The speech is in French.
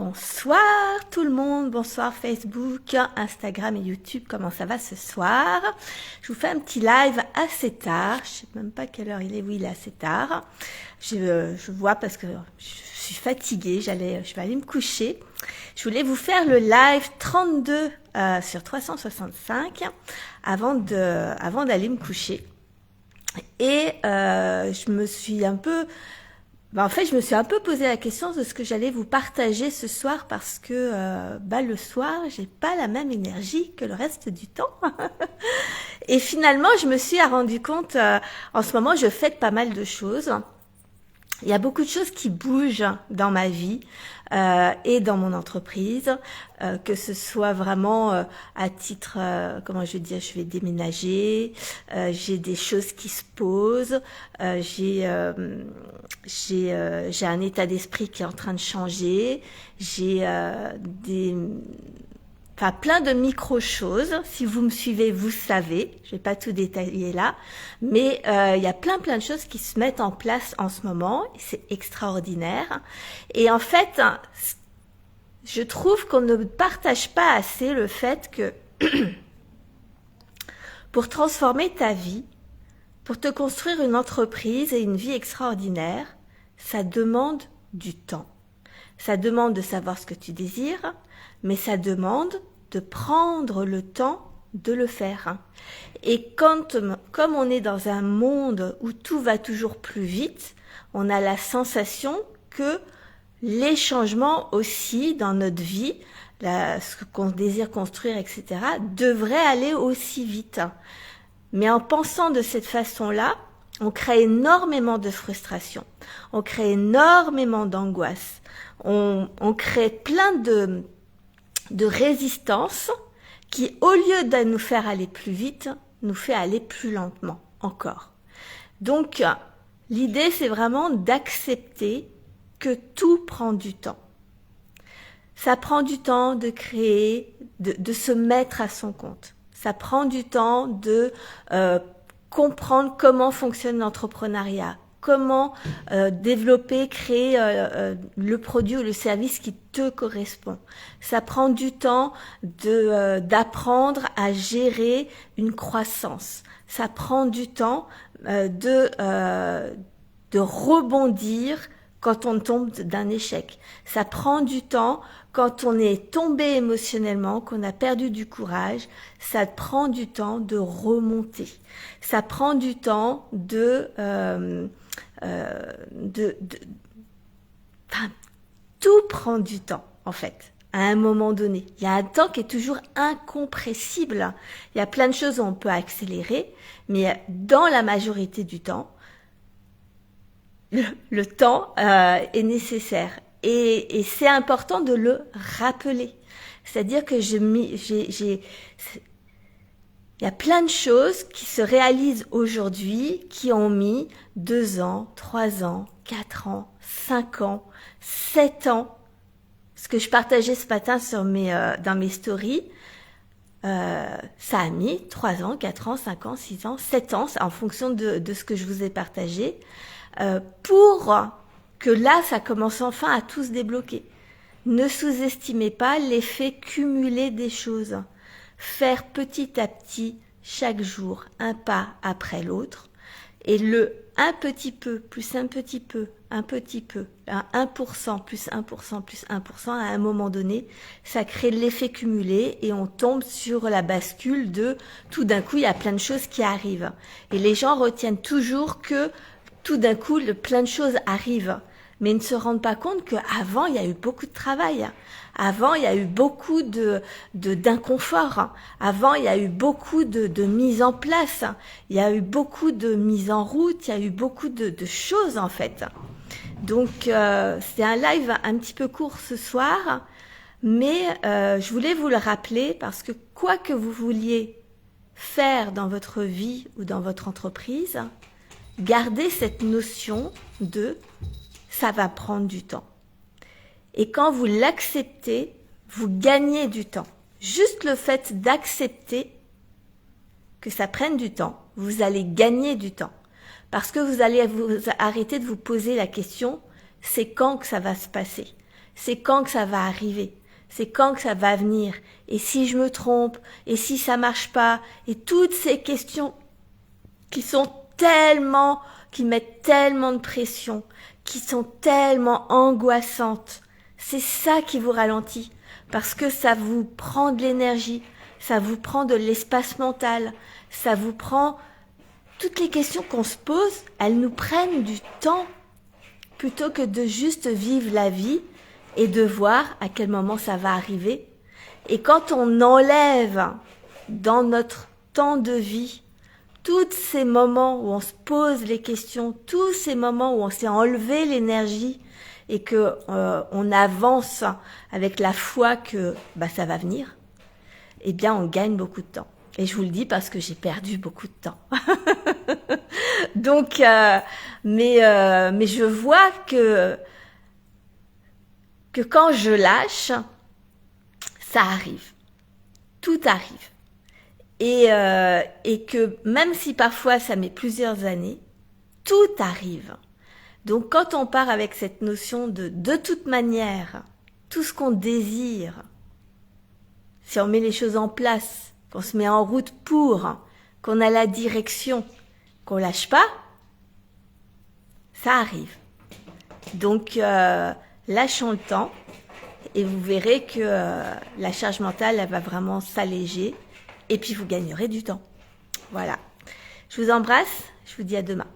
Bonsoir tout le monde, bonsoir Facebook, Instagram et YouTube, comment ça va ce soir? Je vous fais un petit live assez tard, je sais même pas quelle heure il est, oui il est assez tard. Je vois parce que je suis fatiguée, je vais aller me coucher. Je voulais vous faire le live 32 sur 365 avant d'aller me coucher. Et je me suis un peu posé la question de ce que j'allais vous partager ce soir parce que le soir, j'ai pas la même énergie que le reste du temps. Et finalement, je me suis rendu compte, en ce moment, je fête pas mal de choses. Il y a beaucoup de choses qui bougent dans ma vie et dans mon entreprise, que ce soit vraiment à titre, je vais déménager, j'ai des choses qui se posent, j'ai un état d'esprit qui est en train de changer, j'ai plein de micro-choses. Si vous me suivez, vous savez. Je vais pas tout détailler là. Mais il y a plein de choses qui se mettent en place en ce moment. Et c'est extraordinaire. Et en fait, je trouve qu'on ne partage pas assez le fait que pour transformer ta vie, pour te construire une entreprise et une vie extraordinaire, ça demande du temps. Ça demande de savoir ce que tu désires, mais ça demande de prendre le temps de le faire. Et comme on est dans un monde où tout va toujours plus vite, on a la sensation que les changements aussi dans notre vie, ce qu'on désire construire, etc., devraient aller aussi vite. Mais en pensant de cette façon-là, on crée énormément de frustration, on crée énormément d'angoisse, on crée plein de résistance qui, au lieu de nous faire aller plus vite, nous fait aller plus lentement encore. Donc, l'idée, c'est vraiment d'accepter que tout prend du temps. Ça prend du temps de créer, de se mettre à son compte. Ça prend du temps de comprendre comment fonctionne l'entrepreneuriat, comment développer, créer le produit ou le service qui te correspond. Ça prend du temps d'apprendre à gérer une croissance. Ça prend du temps de rebondir quand on tombe d'un échec. Ça prend du temps quand on est tombé émotionnellement, qu'on a perdu du courage. Ça prend du temps de remonter. Ça prend du temps tout prend du temps, en fait, à un moment donné. Il y a un temps qui est toujours incompressible. Il y a plein de choses où on peut accélérer, mais dans la majorité du temps, le temps est nécessaire. Et c'est important de le rappeler. C'est-à-dire que il y a plein de choses qui se réalisent aujourd'hui, qui ont mis 2 ans, 3 ans, 4 ans, 5 ans, 7 ans. Ce que je partageais ce matin dans mes stories, ça a mis 3 ans, 4 ans, 5 ans, 6 ans, 7 ans, en fonction de ce que je vous ai partagé, pour que là, ça commence enfin à tout se débloquer. Ne sous-estimez pas l'effet cumulé des choses. Faire petit à petit, chaque jour, un pas après l'autre, et un petit peu, plus un petit peu, un petit peu, 1%, plus 1%, plus 1%, à un moment donné, ça crée l'effet cumulé et on tombe sur la bascule de tout d'un coup, il y a plein de choses qui arrivent. Et les gens retiennent toujours que tout d'un coup, plein de choses arrivent. Mais ils ne se rendent pas compte qu'avant, il y a eu beaucoup de travail. Avant, il y a eu beaucoup d'inconfort. Avant, il y a eu beaucoup de mise en place. Il y a eu beaucoup de mise en route. Il y a eu beaucoup de choses, en fait. Donc, c'est un live un petit peu court ce soir. Mais je voulais vous le rappeler parce que quoi que vous vouliez faire dans votre vie ou dans votre entreprise, gardez cette notion de ça va prendre du temps. Et quand vous l'acceptez, vous gagnez du temps. Juste le fait d'accepter que ça prenne du temps, vous allez gagner du temps. Parce que vous allez arrêter de vous poser la question, c'est quand que ça va se passer? c'est quand que ça va arriver, c'est quand que ça va venir, et si je me trompe, et si ça marche pas, et toutes ces questions qui mettent tellement de pression, qui sont tellement angoissantes. C'est ça qui vous ralentit, parce que ça vous prend de l'énergie, ça vous prend de l'espace mental, ça vous prend... Toutes les questions qu'on se pose, elles nous prennent du temps, plutôt que de juste vivre la vie et de voir à quel moment ça va arriver. Et quand on enlève dans notre temps de vie tous ces moments où on se pose les questions, tous ces moments où on s'est enlevé l'énergie et que on avance avec la foi que ça va venir, eh bien on gagne beaucoup de temps. Et je vous le dis parce que j'ai perdu beaucoup de temps. Donc, mais je vois que quand je lâche, ça arrive. Tout arrive. Et que même si parfois ça met plusieurs années, tout arrive. Donc quand on part avec cette notion de toute manière, tout ce qu'on désire, si on met les choses en place, qu'on se met en route pour, qu'on a la direction, qu'on lâche pas, ça arrive. Donc lâchons le temps et vous verrez que la charge mentale, elle va vraiment s'alléger et puis vous gagnerez du temps. Voilà. Je vous embrasse, je vous dis à demain.